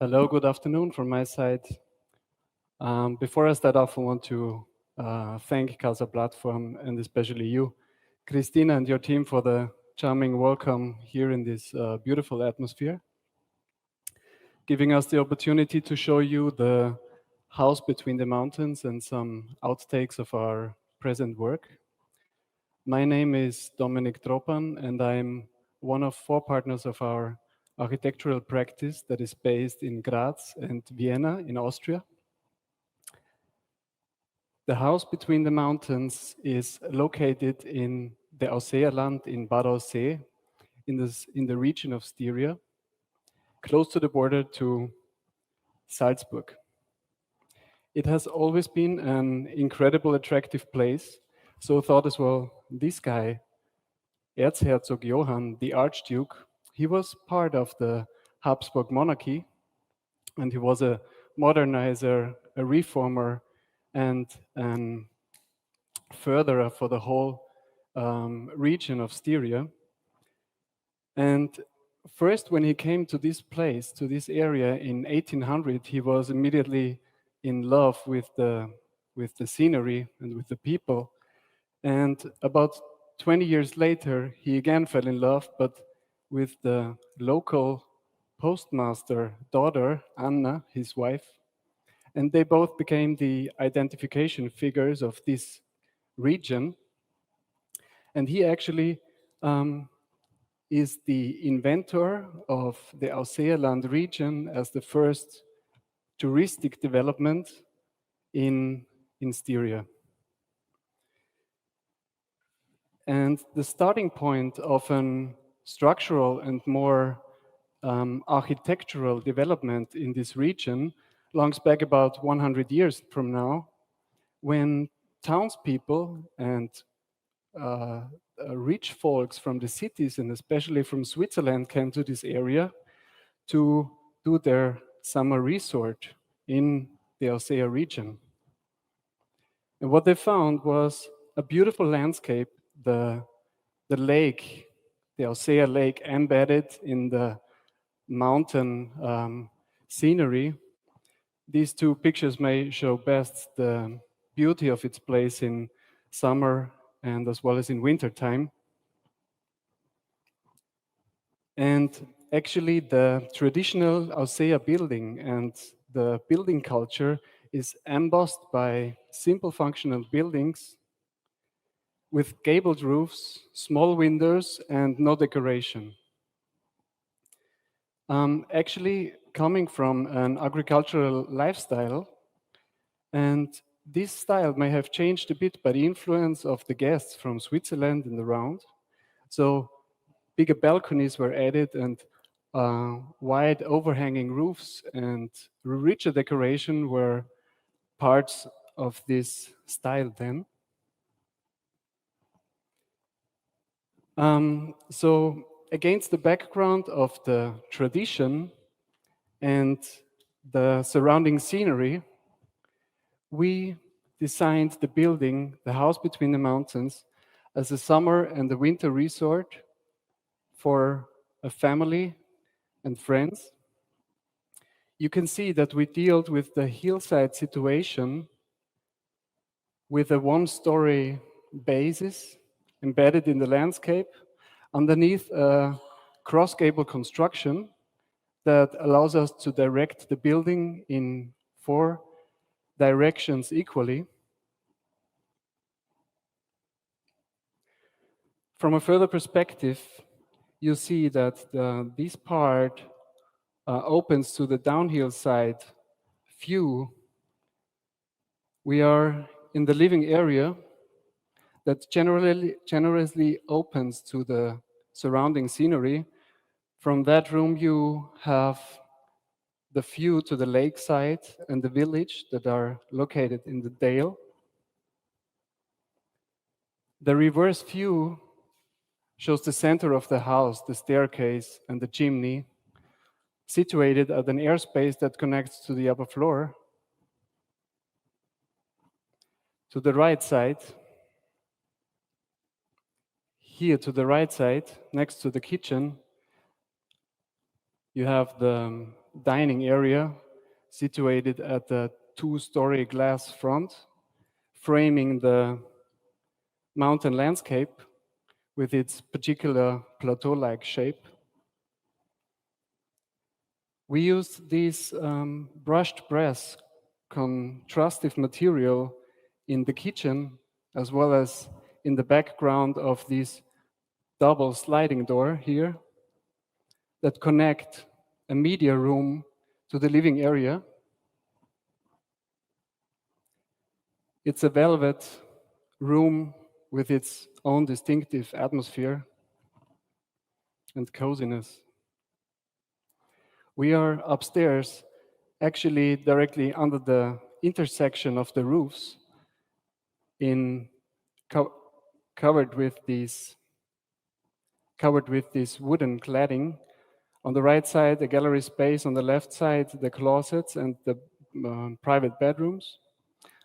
Hello, good afternoon from my side. Before I start off, I want to thank Casa Platform and especially you, Kristiner, and your team for the charming welcome here in this beautiful atmosphere, giving us the opportunity to show you the house between the mountains and some outtakes of our present work. My name is Dominik Tropan, and I'm one of four partners of our architectural practice that is based in Graz and Vienna in Austria. The house between the mountains is located in the Ausseerland in Bad Aussee, in the region of Styria, close to the border to Salzburg. It has always been an incredible, attractive place, so I thought as well, this guy, Erzherzog Johann, the Archduke, he was part of the Habsburg monarchy, and he was a modernizer, a reformer, and an furtherer for the whole region of Styria. And first, when he came to this place, to this area in 1800, he was immediately in love with the scenery and with the people. And about 20 years later, he again fell in love, but with the local postmaster daughter, Anna, his wife. And they both became the identification figures of this region. And he actually is the inventor of the Ausseerland region as the first touristic development in Styria. And the starting point of an structural and more architectural development in this region longs back about 100 years from now, when townspeople and rich folks from the cities and especially from Switzerland came to this area to do their summer resort in the Ausseer region. And what they found was a beautiful landscape, the lake, the Ausseer lake embedded in the mountain scenery. These two pictures may show best the beauty of its place in summer and as well as in winter time. And actually the traditional Ausseer building and the building culture is embossed by simple functional buildings with gabled roofs, small windows, and no decoration. Actually coming from an agricultural lifestyle, and this style may have changed a bit by the influence of the guests from Switzerland and around. So bigger balconies were added and wide overhanging roofs and richer decoration were parts of this style then. So against the background of the tradition and the surrounding scenery, we designed the building, the house between the mountains, as a summer and a winter resort for a family and friends. You can see that we dealt with the hillside situation with a one-story basis embedded in the landscape underneath a cross-gable construction that allows us to direct the building in 4 directions equally. From a further perspective, you see that this part opens to the downhill side view. We are in the living area that generously opens to the surrounding scenery. From that room, you have the view to the lakeside and the village that are located in the dale. The reverse view shows the center of the house, the staircase and the chimney, situated at an airspace that connects to the upper floor. To the right side, here to the right side, next to the kitchen, you have the dining area situated at the two-story glass front, framing the mountain landscape with its particular plateau-like shape. We used this brushed brass contrastive material in the kitchen, as well as in the background of this double sliding door here that connect a media room to the living area. It's a velvet room with its own distinctive atmosphere and coziness. We are upstairs, actually directly under the intersection of the roofs, covered with this wooden cladding. On the right side, the gallery space. On the left side, the closets and the private bedrooms.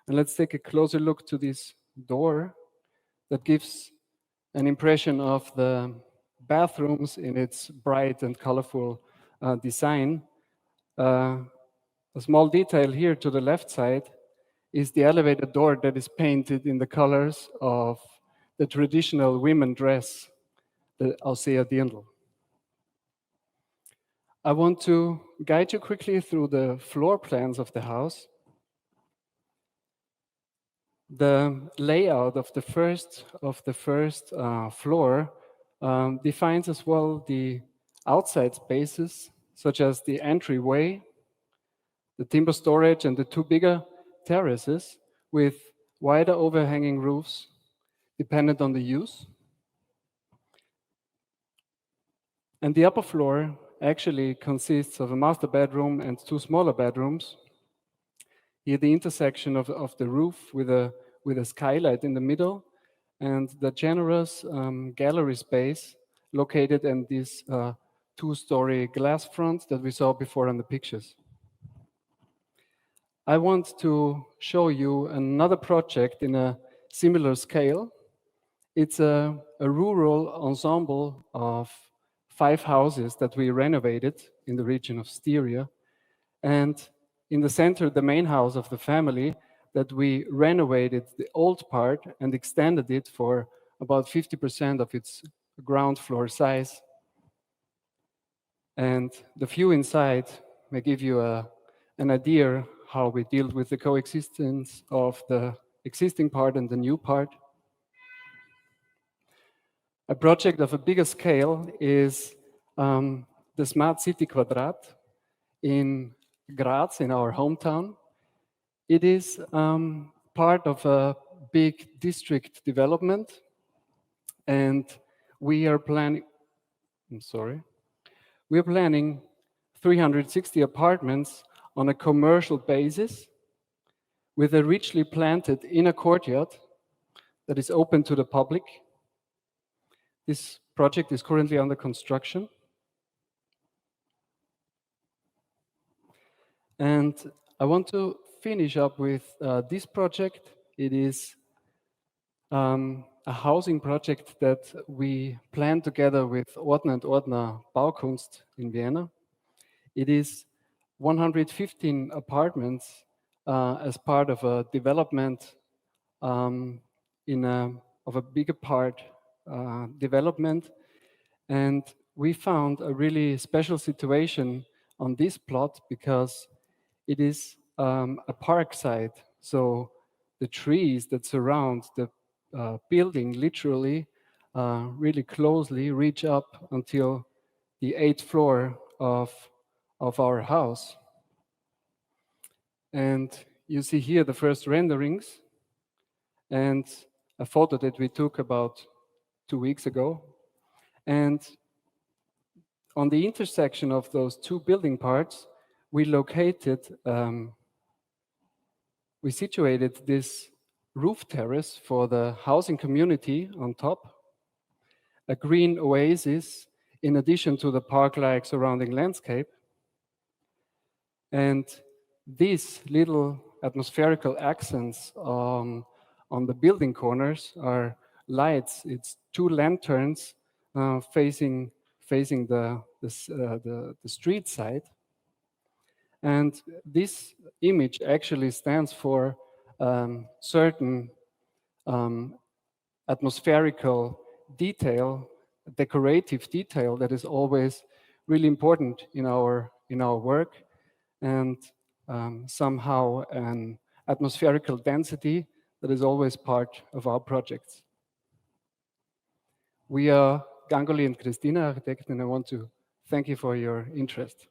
And let's take a closer look to this door that gives an impression of the bathrooms in its bright and colorful design. A small detail here to the left side is the elevator door that is painted in the colors of the traditional women dress, the Ausea Dirndl. I want to guide you quickly through the floor plans of the house. The layout of the first floor defines as well the outside spaces, such as the entryway, the timber storage, and the two bigger terraces with wider overhanging roofs, dependent on the use. And the upper floor actually consists of a master bedroom and two smaller bedrooms. Here, the intersection of the roof with a skylight in the middle, and the generous gallery space located in this two-story glass front that we saw before in the pictures. I want to show you another project in a similar scale. It's a rural ensemble of 5 houses that we renovated in the region of Styria. And in the center, the main house of the family, that we renovated the old part and extended it for about 50% of its ground floor size. And the view inside may give you an idea how we deal with the coexistence of the existing part and the new part. A project of a bigger scale is the Smart City Quadrat in Graz, in our hometown. It is part of a big district development, and we are planning 360 apartments on a commercial basis with a richly planted inner courtyard that is open to the public. This project is currently under construction. And I want to finish up with this project. It is a housing project that we planned together with Ordner and Ordner Baukunst in Vienna. It is 115 apartments as part of a development of a bigger part development. And we found a really special situation on this plot because it is a park site. So the trees that surround the building literally really closely reach up until the 8th floor of our house. And you see here the first renderings and a photo that we took about 2 weeks ago. And on the intersection of those two building parts, we situated this roof terrace for the housing community on top, a green oasis in addition to the park-like surrounding landscape. And these little atmospherical accents on the building corners are lights. It's 2 lanterns facing the street side. And this image actually stands for certain atmospherical detail, decorative detail that is always really important in our work, and somehow an atmospherical density that is always part of our projects. We are Gangoly and Kristiner, Architekten, and I want to thank you for your interest.